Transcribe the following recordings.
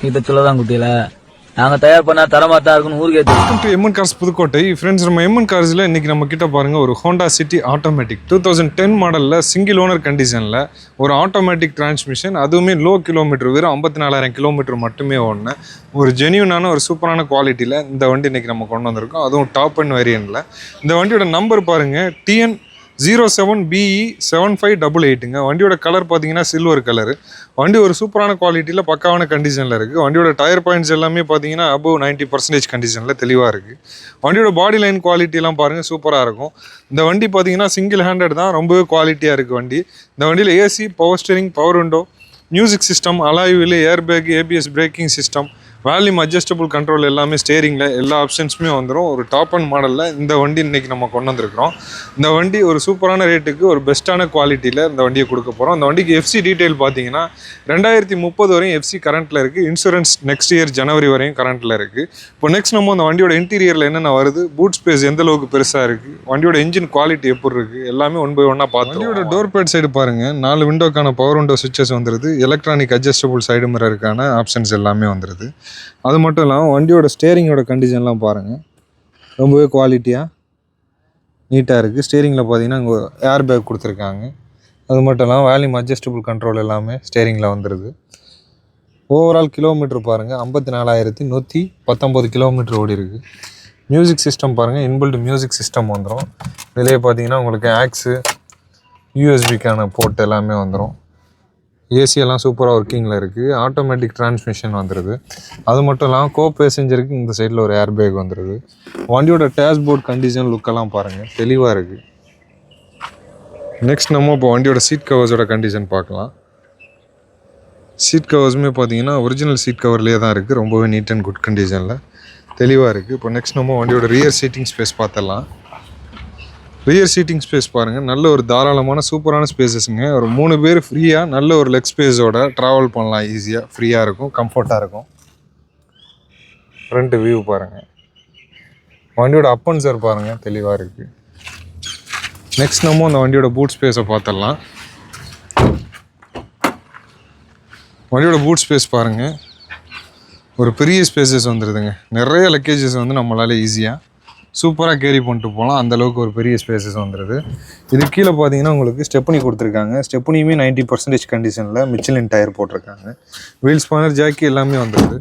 இதை சொல்லதான் குட்டியில நாங்க தயார் பண்ணா தரமா தான் இருக்குன்னு ஊருக்கே தெரியும். Welcome to MN cars Pudukkottai. Friends, நம்ம எம்என் கார்ஸில் இன்றைக்கி நம்ம கிட்ட பாருங்கள் ஒரு ஹோண்டா சிட்டி ஆட்டோமேட்டிக் 2010 மாடலில் சிங்கிள் ஓனர் கண்டிஷனில் ஒரு ஆட்டோமேட்டிக் டிரான்ஸ்மிஷன், அதுவுமே லோ கிலோமீட்டர், வெறும் 54,000 கிலோமீட்டர் மட்டுமே ஓடின ஒரு ஜென்யூனான ஒரு சூப்பரான குவாலிட்டியில் இந்த வண்டி இன்றைக்கி நம்ம கொண்டு வந்திருக்கோம். அதுவும் டாப் அண்ட் வேரியண்ட்டில். இந்த வண்டியோட நம்பர் பாருங்கள், TN 07BE 7588ங்க. வண்டியோட கலர் பார்த்தீங்கன்னா சில்வர் கலரு. வண்டி ஒரு சூப்பரான குவாலிட்டியில் பக்காவான கண்டிஷனில் இருக்குது. வண்டியோட டயர் பாயிண்ட்ஸ் எல்லாமே பார்த்தீங்கன்னா அபவ் 90% கண்டிஷனில் தெளிவாக இருக்குது. வண்டியோட பாடி லைன் குவாலிட்டிலாம் பாருங்கள், சூப்பராக இருக்கும். இந்த வண்டி பார்த்தீங்கன்னா சிங்கிள் ஹேண்டட் தான், ரொம்பவே குவாலிட்டியாக இருக்குது வண்டி. இந்த வண்டியில் AC, power steering, power window, music system, alloy wheel, air bag, ABS braking system, volume adjustable control எல்லாமே ஸ்டேரிங்கில் எல்லா ஆப்ஷன்ஸுமே வந்துடும். ஒரு டாப் அண்ட் மாடலில் இந்த வண்டி இன்றைக்கி நம்ம கொண்டு வந்திருக்கிறோம். இந்த வண்டி ஒரு சூப்பரான ரேட்டுக்கு ஒரு பெஸ்ட்டான குவாலிட்டியில் இந்த வண்டியை கொடுக்க போகிறோம். இந்த வண்டிக்கு FC டீட்டெயில் பார்த்தீங்கன்னா 2030 வரையும் FC கரண்ட்டில் இருக்குது. இன்சூரன்ஸ் நெக்ஸ்ட் இயர் ஜனவரி வரையும் கரண்ட்டில் இருக்குது. இப்போ நெக்ஸ்ட் நம்ம அந்த வண்டியோட இன்டீரியரில் என்னென்ன வருது, பூட் ஸ்பேஸ் எந்த அளவுக்கு பெருசாக இருக்குது, வண்டியோட இன்ஜின் குவாலிட்டி எப்படி இருக்குது, எல்லாமே ஒன் பை ஒன்னாக பார்த்து. வண்டியோட டோர் பேட் சைடு பாருங்கள், 4 விண்டோக்கான பவர் விண்டோ சுவிச்சஸ் வந்துடுது. எலக்ட்ரானிக் அட்ஜஸ்டபிள் சைடு மிரருக்கான ஆப்ஷன்ஸ் எல்லாமே வந்துடுது. அது மட்டும் இல்லாமல் வண்டியோட ஸ்டேரிங்கோட கண்டிஷன்லாம் பாருங்கள், ரொம்பவே குவாலிட்டியாக நீட்டாக இருக்குது. ஸ்டேரிங்கில் பார்த்தீங்கன்னா இங்கே ஏர் பேக் கொடுத்துருக்காங்க. அது மட்டும் இல்லாமல் வால்யூம் அட்ஜஸ்டபிள் கண்ட்ரோல் எல்லாமே ஸ்டேரிங்கில் வந்துடுது. ஓவரால் கிலோமீட்டர் பாருங்கள், 54,119 கிலோமீட்டர் ஓடி இருக்குது. மியூசிக் சிஸ்டம் பாருங்கள், இன்பில்ட் மியூசிக் சிஸ்டம் வந்துடும். இதிலே பார்த்தீங்கன்னா உங்களுக்கு ஆக்ஸு, USB-க்கான போர்ட் எல்லாமே வந்துடும். ஏசி எல்லாம் சூப்பராக ஒர்க்கிங்கில் இருக்குது. ஆட்டோமேட்டிக் டிரான்ஸ்மிஷன் வந்துடுது. அது மட்டும் இல்லாமல் கோ பேசஞ்சருக்கு இந்த சைடில் ஒரு ஏர் பேக் வந்துடுது. வண்டியோட டேஷ்போர்ட் கண்டிஷன் லுக்கெல்லாம் பாருங்கள், தெளிவாக இருக்குது. நெக்ஸ்ட் நம்ம இப்போ வண்டியோட சீட் கவர்ஸோட கண்டிஷன் பார்க்கலாம். சீட் கவர்ஸுமே பார்த்தீங்கன்னா ஒரிஜினல் சீட் கவர்லேயே தான் இருக்குது. ரொம்பவே நீட் அண்ட் குட் கண்டிஷனில் தெளிவாக இருக்குது. இப்போ நெக்ஸ்ட் நம்ம வண்டியோட ரியர் சீட்டிங் ஸ்பேஸ் பார்த்துடலாம். ரியர் சீட்டிங் ஸ்பேஸ் பாருங்கள், நல்ல ஒரு தாராளமான சூப்பரான ஸ்பேசஸ்ங்க. ஒரு 3 பேர் ஃப்ரீயாக நல்ல ஒரு லெக் ஸ்பேஸோட ட்ராவல் பண்ணலாம். ஈஸியாக ஃப்ரீயாக இருக்கும், கம்ஃபர்ட்டாக இருக்கும். ஃப்ரண்ட் வியூ பாருங்கள், வண்டியோட அப் அண்ட் சார் பாருங்கள், தெளிவாக இருக்குது. நெக்ஸ்ட் நம்ம அந்த வண்டியோட பூட் ஸ்பேஸை பார்த்துடலாம். வண்டியோட பூட் ஸ்பேஸ் பாருங்கள், ஒரு பெரிய ஸ்பேசஸ் வந்துடுதுங்க. நிறைய லக்கேஜஸ் வந்து நம்மளால் ஈஸியாக சூப்பராக கேரி பண்ணிட்டு போகலாம். அந்தளவுக்கு ஒரு பெரிய ஸ்பேசஸ் வந்துடுது. இது கீழே பார்த்தீங்கன்னா உங்களுக்கு ஸ்டெப்னி கொடுத்துருக்காங்க. ஸ்டெப்னியுமே 90% கண்டிஷனில் மிச்சலின் டயர் போட்டிருக்காங்க. வீல் ஸ்பானர், ஜாக்கி எல்லாமே வந்துடுது.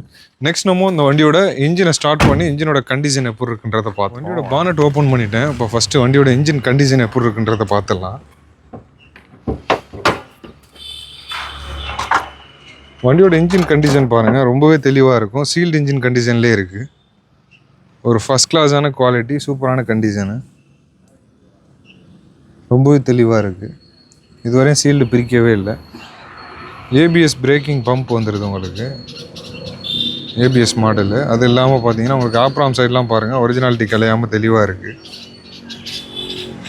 நெக்ஸ்ட் நம்ம இந்த வண்டியோட இன்ஜினை ஸ்டார்ட் பண்ணி இன்ஜினோட கண்டிஷன் எப்படி இருக்குன்றதை பார்த்தோம். வண்டியோட பானட் ஓப்பன் பண்ணிட்டேன். இப்போ ஃபஸ்ட்டு வண்டியோட இன்ஜின் கண்டிஷன் எப்படி இருக்குன்றதை பார்த்துடலாம். வண்டியோட இன்ஜின் கண்டிஷன் பாருங்கள், ரொம்பவே தெளிவாக இருக்கும். சீல்டு இன்ஜின் கண்டிஷன்லேயே இருக்குது. ஒரு ஃபஸ்ட் கிளாஸான குவாலிட்டி, சூப்பரான கண்டிஷனு, ரொம்பவே தெளிவாக இருக்குது. இதுவரையும் சீல்டு பிரிக்கவே இல்லை. ABS பிரேக்கிங் பம்ப் வந்துடுது உங்களுக்கு, ABS மாடலு. அது இல்லாமல் பார்த்தீங்கன்னா உங்களுக்கு ஆப்ராம் சைட்லாம் பாருங்கள், ஒரிஜினாலிட்டி கலையாமல் தெளிவாக இருக்குது.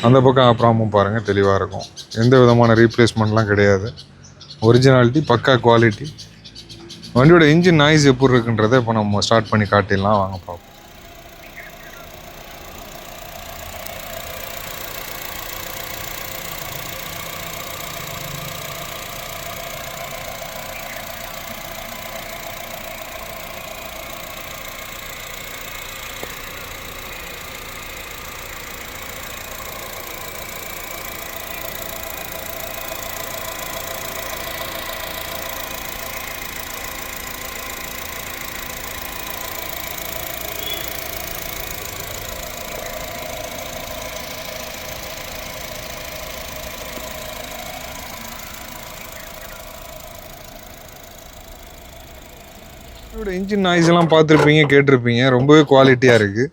அந்த பக்கம் ஆப்ராமும் பாருங்கள், தெளிவாக இருக்கும். எந்த விதமான ரீப்ளேஸ்மெண்ட்லாம் கிடையாது. ஒரிஜினாலிட்டி பக்கா குவாலிட்டி. வண்டியோட இன்ஜின் நாய்ஸ் எப்படி இருக்குன்றதை இப்போ நம்ம ஸ்டார்ட் பண்ணி காட்டிடலாம், வாங்க பார்ப்போம். இதோட இன்ஜின் நாய்ஸ் எல்லாம் பார்த்துருப்பீங்க, கேட்டிருப்பீங்க. ரொம்பவே குவாலிட்டியாக இருக்குது.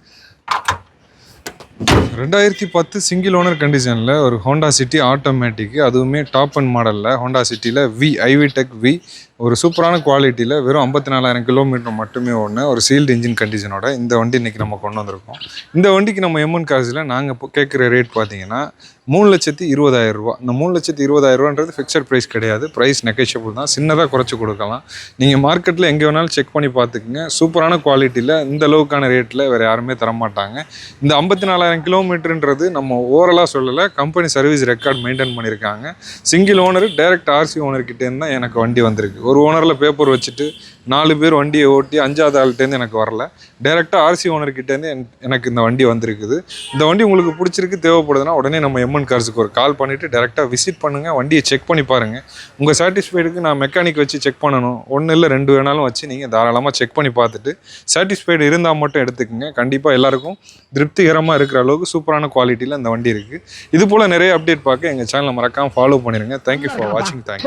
2010 சிங்கிள் ஓனர் கண்டிஷனில் ஒரு ஹோண்டா சிட்டி ஆட்டோமேட்டிக்கு, அதுவுமே டாப் அண்ட் மாடலில் ஹோண்டா சிட்டியில் ஐவிடெக் வி, ஒரு சூப்பரான குவாலிட்டியில் வெறும் 54,000 கிலோமீட்டர் மட்டுமே ஓடின ஒரு சீல்டு இன்ஜின் கண்டிஷனோட இந்த வண்டி இன்றைக்கி நம்ம கொண்டு வந்திருக்கோம். இந்த வண்டிக்கு நம்ம எம்என் கார்ஸில் நாங்கள் இப்போ கேட்குற ரேட் பார்த்தீங்கன்னா 3,20,000 ரூபா. இந்த 3,20,000 ரூபான்றது ஃபிக்ஸட் ப்ரைஸ் கிடையாது, ப்ரைஸ் நெகோஷியபிள் தான். சின்னதாக குறைச்சி கொடுக்கலாம். நீங்கள் மார்க்கெட்டில் எங்கே வேணாலும் செக் பண்ணி பார்த்துக்குங்க. சூப்பரான குவாலிட்டியில் இந்த அளவுக்கான ரேட்டில் வேறு யாருமே தரமாட்டாங்க. இந்த 54,000 கிலோமீட்டருன்றது நம்ம ஓவரலாக சொல்லலை, கம்பெனி சர்வீஸ் ரெக்கார்ட் மெயின்டைன் பண்ணியிருக்காங்க. சிங்கிள் ஓனர் டைரக்ட் RC ஓனர்கிட்டேருந்து தான் எனக்கு வண்டி வந்திருக்கு. ஒரு ஓனரில் பேப்பர் வச்சுட்டு 4 பேர் வண்டியை ஓட்டி 5வது ஆள்கிட்டேருந்து எனக்கு வரல. டைரெக்டாக ஆர்சி ஓனர்கிட்டேருந்து எனக்கு இந்த வண்டி வந்திருக்குது. இந்த வண்டி உங்களுக்கு பிடிச்சிருக்கு தேவைப்படுதுன்னா உடனே நம்ம எம்என் கார்ஸுக்கு ஒரு கால் பண்ணிவிட்டு டேரெக்டாக விசிட் பண்ணுங்கள், வண்டியை செக் பண்ணி பாருங்கள். உங்கள் சாட்டிஸ்ஃபைடுக்கு நான் மெக்கானிக் வச்சு செக் பண்ணணும், 1 இல்லை 2 வேணாலும் வச்சு நீங்கள் தாராளமாக செக் பண்ணி பார்த்துட்டு சாட்டிஸ்ஃபைடு இருந்தால் மட்டும் எடுத்துக்கோங்க. கண்டிப்பாக எல்லாருக்கும் திருப்திகரமாக இருக்கிற அளவுக்கு சூப்பரான குவாலிட்டியில் இந்த வண்டி இருக்குது. இது போல் நிறைய அப்டேட் பார்க்க எங்கள் சேனலை மறக்காமல் ஃபாலோ பண்ணிடுங்க. தேங்க்யூ ஃபார் வாட்சிங். தேங்க்யூ.